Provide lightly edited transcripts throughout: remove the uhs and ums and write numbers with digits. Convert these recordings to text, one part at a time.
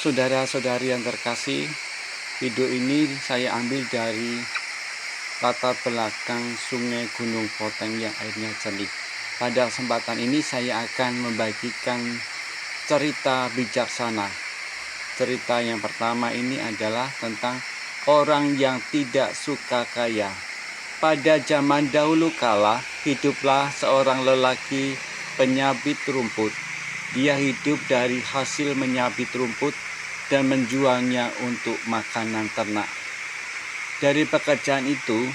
Saudara-saudari yang terkasih, video ini saya ambil dari latar belakang Sungai Gunung Poteng yang airnya jernih. Pada kesempatan ini saya akan membagikan cerita bijaksana. Cerita yang pertama ini adalah tentang orang yang tidak suka kaya. Pada zaman dahulu kala, hiduplah seorang lelaki penyabit rumput. Dia hidup dari hasil menyabit rumput dan menjualnya untuk makanan ternak. Dari pekerjaan itu,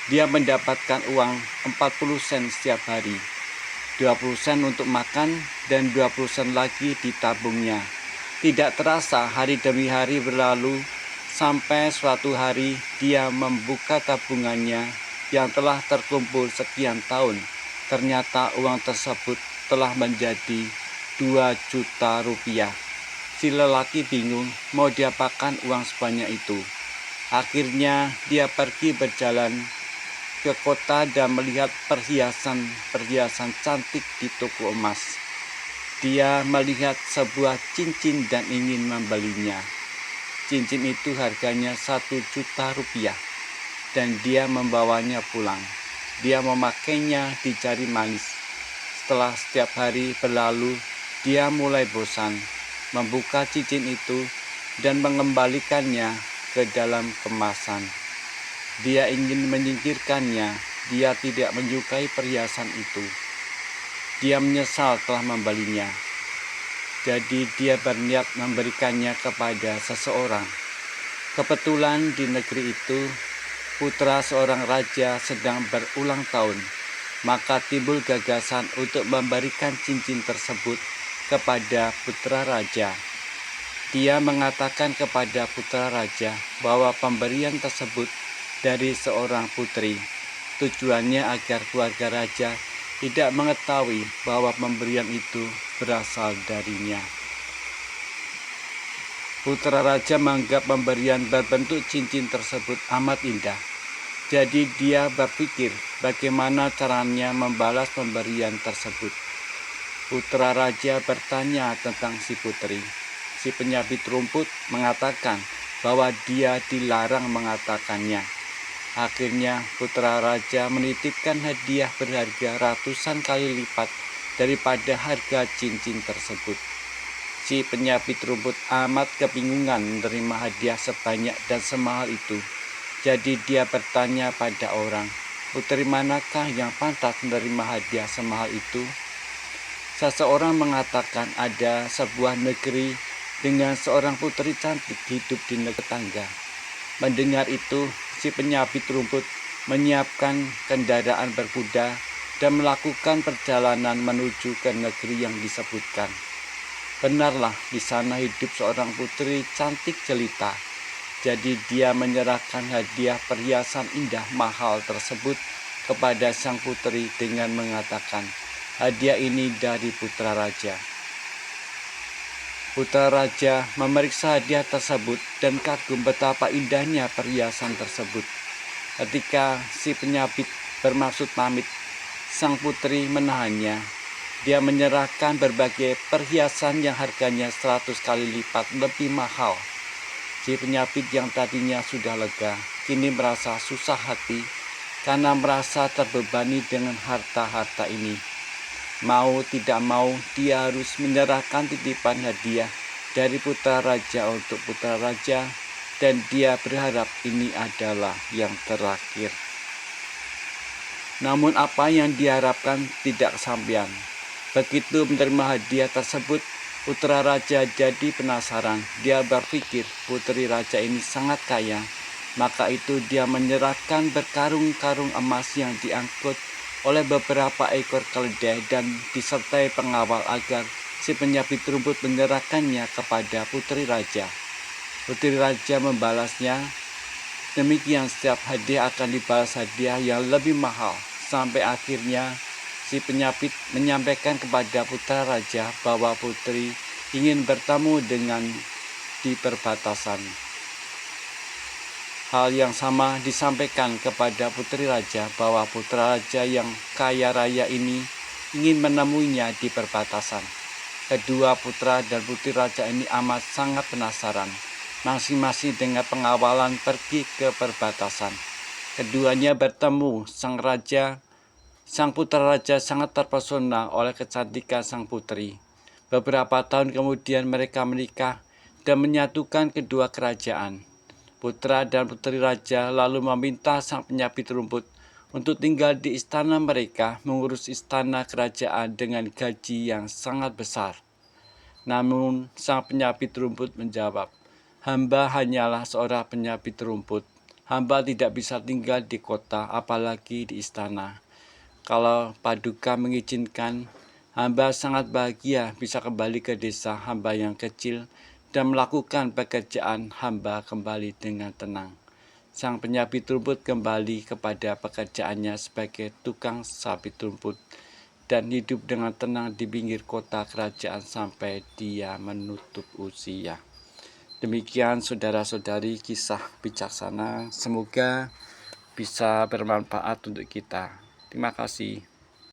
dia mendapatkan uang 40 sen setiap hari. 20 sen untuk makan dan 20 sen lagi ditabungnya. Tidak terasa hari demi hari berlalu sampai suatu hari dia membuka tabungannya yang telah terkumpul sekian tahun. Ternyata uang tersebut telah menjadi 2 juta rupiah. Si lelaki bingung mau diapakan uang sebanyak itu. Akhirnya dia pergi berjalan ke kota dan melihat perhiasan cantik di toko emas. Dia melihat sebuah cincin dan ingin membelinya. Cincin itu harganya 1 juta rupiah dan dia membawanya pulang. Dia memakainya di jari manis. Setelah setiap hari berlalu, dia mulai bosan membuka cincin itu dan mengembalikannya ke dalam kemasan. Dia ingin menyingkirkannya. Dia tidak menyukai perhiasan itu. Dia menyesal telah membelinya. Jadi dia berniat memberikannya kepada seseorang. Kebetulan di negeri itu, putra seorang raja sedang berulang tahun. Maka timbul gagasan untuk memberikan cincin tersebut kepada putra raja. Dia mengatakan kepada putra raja bahwa pemberian tersebut dari seorang putri. Tujuannya agar keluarga raja tidak mengetahui bahwa pemberian itu berasal darinya. Putra raja menganggap pemberian berbentuk cincin tersebut amat indah. Jadi dia berpikir bagaimana caranya membalas pemberian tersebut. Putra raja bertanya tentang si putri. Si penyabit rumput mengatakan bahwa dia dilarang mengatakannya. Akhirnya putra raja menitipkan hadiah berharga ratusan kali lipat daripada harga cincin tersebut. Si penyabit rumput amat kebingungan menerima hadiah sebanyak dan semahal itu. Jadi dia bertanya pada orang, putri manakah yang pantas menerima hadiah semahal itu? Seseorang mengatakan ada sebuah negeri dengan seorang putri cantik hidup di negeri tetangga. Mendengar itu, si penyabit rumput menyiapkan kendaraan berkuda dan melakukan perjalanan menuju ke negeri yang disebutkan. Benarlah di sana hidup seorang putri cantik jelita. Jadi dia menyerahkan hadiah perhiasan indah mahal tersebut kepada sang putri dengan mengatakan, hadiah ini dari putra raja. Putra raja memeriksa hadiah tersebut dan kagum betapa indahnya perhiasan tersebut. Ketika si penyabit bermaksud pamit, sang putri menahannya. Dia menyerahkan berbagai perhiasan yang harganya 100 kali lipat lebih mahal. Si penyabit yang tadinya sudah lega, kini merasa susah hati karena merasa terbebani dengan harta-harta ini. Mau tidak mau, dia harus menyerahkan titipan hadiah dari putra raja untuk putra raja, dan dia berharap ini adalah yang terakhir. Namun apa yang diharapkan tidak kesampaian. Begitu menerima hadiah tersebut, putra raja jadi penasaran. Dia berpikir putri raja ini sangat kaya. Maka itu dia menyerahkan berkarung-karung emas yang diangkut oleh beberapa ekor keledai dan disertai pengawal agar si penyabit rumput menyerahkannya kepada putri raja. Putri raja membalasnya. Demikian setiap hadiah akan dibalas hadiah yang lebih mahal. Sampai akhirnya si penyabit menyampaikan kepada putra raja bahwa putri ingin bertemu dengan di perbatasan. Hal yang sama disampaikan kepada putri raja bahwa putra raja yang kaya raya ini ingin menemuinya di perbatasan. Kedua putra dan putri raja ini amat sangat penasaran. Masing-masing dengan pengawalan pergi ke perbatasan. Keduanya bertemu. Sang putra raja sangat terpesona oleh kecantikan sang putri. Beberapa tahun kemudian mereka menikah dan menyatukan kedua kerajaan. Putra dan putri raja lalu meminta sang penyabit rumput untuk tinggal di istana mereka, mengurus istana kerajaan dengan gaji yang sangat besar. Namun sang penyabit rumput menjawab, "Hamba hanyalah seorang penyabit rumput. Hamba tidak bisa tinggal di kota, apalagi di istana. Kalau Paduka mengizinkan, hamba sangat bahagia bisa kembali ke desa hamba yang kecil dan melakukan pekerjaan hamba kembali dengan tenang." Sang penyabit rumput kembali kepada pekerjaannya sebagai tukang sabit rumput dan hidup dengan tenang di pinggir kota kerajaan sampai dia menutup usia. Demikian saudara-saudari kisah bijaksana, semoga bisa bermanfaat untuk kita. Terima kasih.